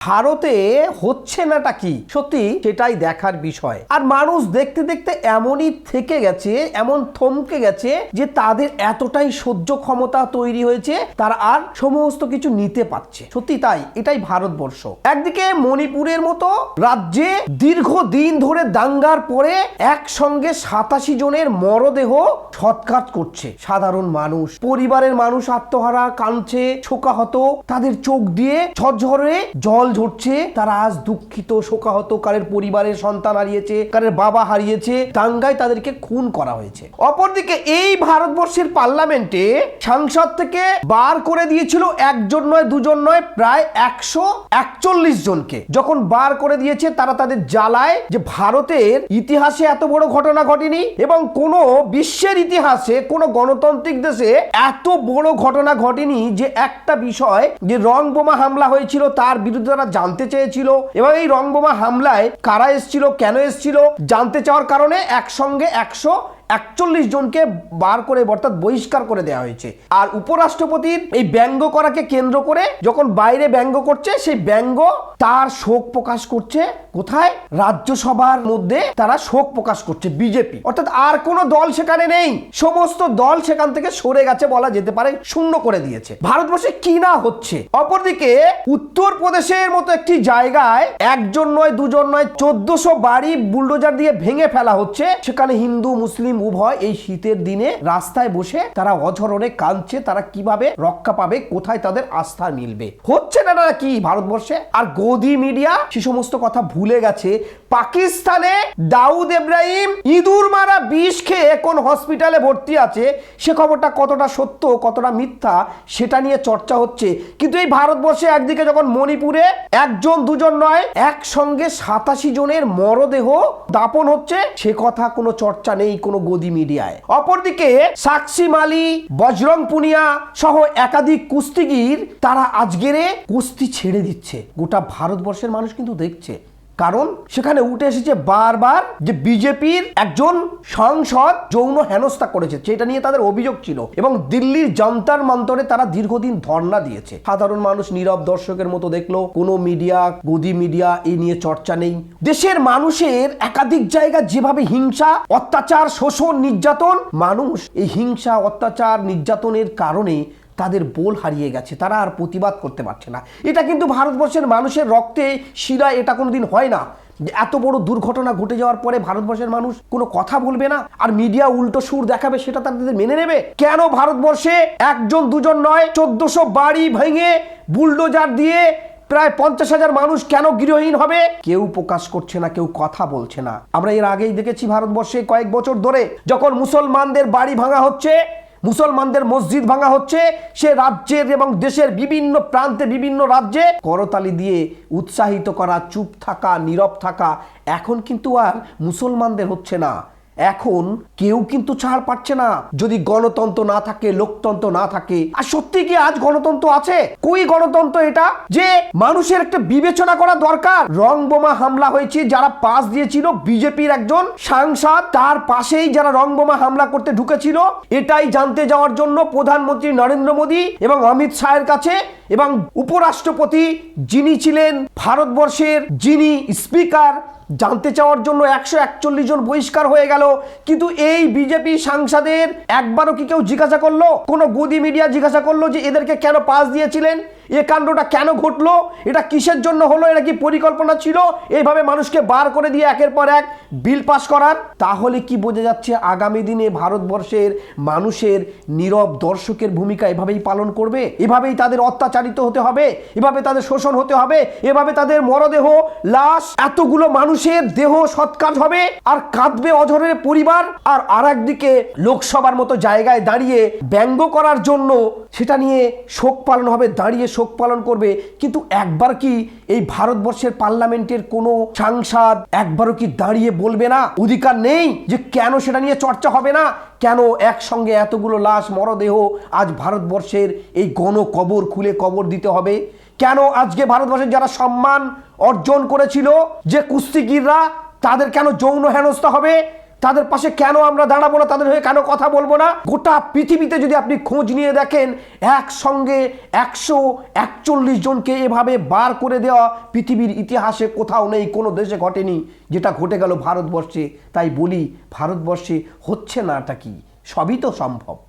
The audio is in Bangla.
ভারতে হচ্ছে নাটা কি সত্যি সেটাই দেখার বিষয়। আর মানুষ দেখতে দেখতে এমনই থেকে গেছে, এমন থমকে গেছে যে তাদের এতটাই সহ্য ক্ষমতা তৈরি হয়েছে, তারা আর সমস্ত কিছু নিতে পারছে। সত্যি তাই, এটাই ভারতবর্ষ। একদিকে মণিপুরের মতো রাজ্যে দীর্ঘদিন ধরে দাঙ্গার পরে একসঙ্গে 87 জনের মরদেহ সৎকার করছে সাধারণ মানুষ, পরিবারের মানুষ আত্মহারা, কাঁদছে, শোকাহত, তাদের চোখ দিয়ে ঝরঝরে জল ঝরছে। তারা আজ দুঃখিত, শোকাহত, কারের পরিবারের সন্তান হারিয়েছে, কারের বাবা হারিয়েছে, দাঙ্গায় তাদেরকে খুন করা হয়েছে। অপরদিকে এই ভারতবর্ষের পার্লামেন্টে সাংসদ থেকে বার করে দিয়েছিল একজন নয়, দুজন নয়, প্রায় 141 জনকে। যখন বার করে দিয়েছে, তারা তাদের জ্বালায় যে ভারতের ইতিহাসে এত বড় ঘটনা ঘটেনি এবং কোন বিশ্বের ইতিহাসে কোন গণতান্ত্রিক দেশে এত বড় ঘটনা ঘটেনি যে একটা বিষয়, যে রং বোমা হামলা হয়েছিল তার বিরুদ্ধে তারা জানতে চেয়েছিল এবং এই রং বোমা হামলায় কারা এসেছিল, কেন এসেছিল জানতে চাওয়ার কারণে একসঙ্গে 141 জনকে বার করে অর্থাৎ বহিষ্কার করে দেওয়া হয়েছে। আর উপরাষ্ট্রপতির এই ব্যঙ্গ করাকে কেন্দ্র করে যখন বাইরে ব্যঙ্গ করছে, সেই ব্যঙ্গ তার শোক প্রকাশ করছে কোথায়? রাজ্যসভার মধ্যে তারা শোক প্রকাশ করছে বিজেপি, অর্থাৎ আর কোনো দল সেখানে নেই, সমস্ত দল সেখান থেকে সরে গেছে বলা যেতে পারে, শূন্য করে দিয়েছে। ভারতবর্ষে কি না হচ্ছে। অপরদিকে উত্তরপ্রদেশের মতো একটি জায়গায় একজন নয়, দুজন নয়, 1400 বাড়ি বুলডোজার দিয়ে ভেঙে ফেলা হচ্ছে। সেখানে হিন্দু মুসলিম উভয় এই শীতের দিনে রাস্তায় বসে তারা অঝরণে কাঁদছে, তারা কিভাবে রক্ষা পাবে, কোথায় তাদের আস্থা মিলবে। হচ্ছে না কি ভারতবর্ষে? আর গদি মিডিয়া সে সমস্ত কথা ভুলে গেছে। পাকিস্তানে দাউদ ইব্রাহিম ইঁদুর মারা বিষ খেয়ে কোন হসপিটালে ভর্তি আছে, সে খবরটা কতটা সত্য কতটা মিথ্যা সেটা নিয়ে চর্চা হচ্ছে। কিন্তু এই ভারতবর্ষে একদিকে যখন মণিপুরে একজন দুজন নয়, একসঙ্গে 87 জনের মরদেহ দাপন হচ্ছে, সে কথা কোনো চর্চা নেই কোনো গদি মিডিয়ায়। অপরদিকে সাক্ষী মালি, বজরং পুনিয়া সহ একাধিক কুস্তিগির তারা আজকের কুস্তি ছেড়ে দিচ্ছে। গোটা ভারতবর্ষের মানুষ কিন্তু দেখছে, কারণ সেখানে উঠে এসেছে বারবার যে বিজেপির একজন সাংসদ যৌন হেনস্থা করেছে, সেটা নিয়ে তাদের অভিযোগ ছিল এবং দিল্লির যন্তর মন্তরে তারা দীর্ঘদিন ধর্ণা দিয়েছে। সাধারণ মানুষ নীরব দর্শকের মতো দেখলো, কোনো মিডিয়া, গদি মিডিয়া এই নিয়ে চর্চা নেই। দেশের মানুষের একাধিক জায়গা যেভাবে হিংসা, অত্যাচার, শোষণ, নির্যাতন, মানুষ এই হিংসা, অত্যাচার, নির্যাতনের কারণে তাদের বোল হারিয়ে গেছে, তারা আর প্রতিবাদ করতে পারছে না। এটা কিন্তু ভারতবর্ষের মানুষের রক্তে শিরায় এটা কোনোদিন হয় না যে এত বড় দুর্ঘটনা ঘটে যাওয়ার পরে ভারতবর্ষের মানুষ কোনো কথা বলবে না আর মিডিয়া উল্টো সুর দেখাবে, সেটা তাদের মেনে নেবে। কেন ভারতবর্ষে একজন দুজন নয়, 1400 বাড়ি ভেঙে বুলডোজার দিয়ে প্রায় 50,000 মানুষ কেন গৃহহীন হবে? কেউ প্রকাশ করছে না, কেউ কথা বলছে না। আমরা এর আগেই দেখেছি ভারতবর্ষে কয়েক বছর ধরে যখন মুসলমানদের বাড়ি ভাঙা হচ্ছে, মুসলমানদের মসজিদ ভাঙা হচ্ছে, সে রাজ্যের এবং দেশের বিভিন্ন প্রান্তে বিভিন্ন রাজ্যে করতালি দিয়ে উৎসাহিত করা, চুপ থাকা, নীরব থাকা, এখন কিন্তু আর মুসলমানদের হচ্ছে না। এখন কেউ কিন্তু ছাড় পাচ্ছে না যদি গণতন্ত্র না থাকে, লোকতন্ত্র না থাকে। আর সত্যি কি আজ গণতন্ত্র আছে? কই গণতন্ত্র এটা যে মানুষের একটা বিবেচনা করা দরকার। রং বোমা হামলা হয়েছে, যারা পাশ দিয়েছিল বিজেপির একজন সাংসদ, তার পাশেই যারা রং বোমা হামলা করতে ঢুকেছিল, এটাই জানতে যাওয়ার জন্য প্রধানমন্ত্রী নরেন্দ্র মোদী এবং অমিত শাহের কাছে এবং উপরাষ্ট্রপতি যিনি ছিলেন ভারতবর্ষের, যিনি স্পিকার, জানতে চাওয়ার জন্য 141 জন বহিষ্কার হয়ে গেল। কিন্তু এই বিজেপি সাংসদের একবারও কি কেউ জিজ্ঞাসা করলো? কোনো গদি মিডিয়া জিজ্ঞাসা করলো যে এদেরকে কেন পাস দিয়েছিলেন, এ কাণ্ডটা কেন ঘটলো, এটা কিসের জন্য হলো, এটা কি পরিকল্পনা ছিল এইভাবে মানুষকে বার করে দিয়ে একের পর এক বিল পাস করার? তাহলে কি বোঝা যাচ্ছে আগামী দিনে ভারতবর্ষের মানুষের নীরব দর্শকের ভূমিকা এভাবেই পালন করবে, এভাবেই তাদের অত্যাচারিত হতে হবে, এভাবে তাদের শোষণ হতে হবে, এভাবে তাদের মরদেহ, লাশ, এতগুলো মানুষের দেহ সৎকার হবে আর কাঁদবে অঝরের পরিবার। আর একদিকে লোকসভার মতো জায়গায় দাঁড়িয়ে ব্যঙ্গ করার জন্য সেটা নিয়ে শোক পালন হবে, দাঁড়িয়ে শোক পালন করবে। কিন্তু একবার কি এই ভারতবর্ষের পার্লামেন্টের কোনো সাংসদ একবারও কি দাঁড়িয়ে বলবে না? অধিকার নেই যে কেন সেটা নিয়ে চর্চা হবে না? কেন একসঙ্গে এতগুলো লাশ, মরদেহ আজ ভারতবর্ষের এই গণকবর খুলে কবর দিতে হবে? কেন আজকে ভারতবর্ষের যারা সম্মান অর্জন করেছিল যে কুস্তিগিররা, তাদের কেন যৌন হেনস্থা হবে? তাদের পাশে কেন আমরা দাঁড়াবো না, তাদের হয়ে কেন কথা বলবো না? গোটা পৃথিবীতে যদি আপনি খোঁজ নিয়ে দেখেন, একসঙ্গে 141 জনকে এভাবে বার করে দেওয়া পৃথিবীর ইতিহাসে কোথাও নেই, কোনো দেশে ঘটেনি, যেটা ঘটে গেল ভারতবর্ষে। তাই বলি, ভারতবর্ষে হচ্ছে নাটা কি? সবই তো সম্ভব।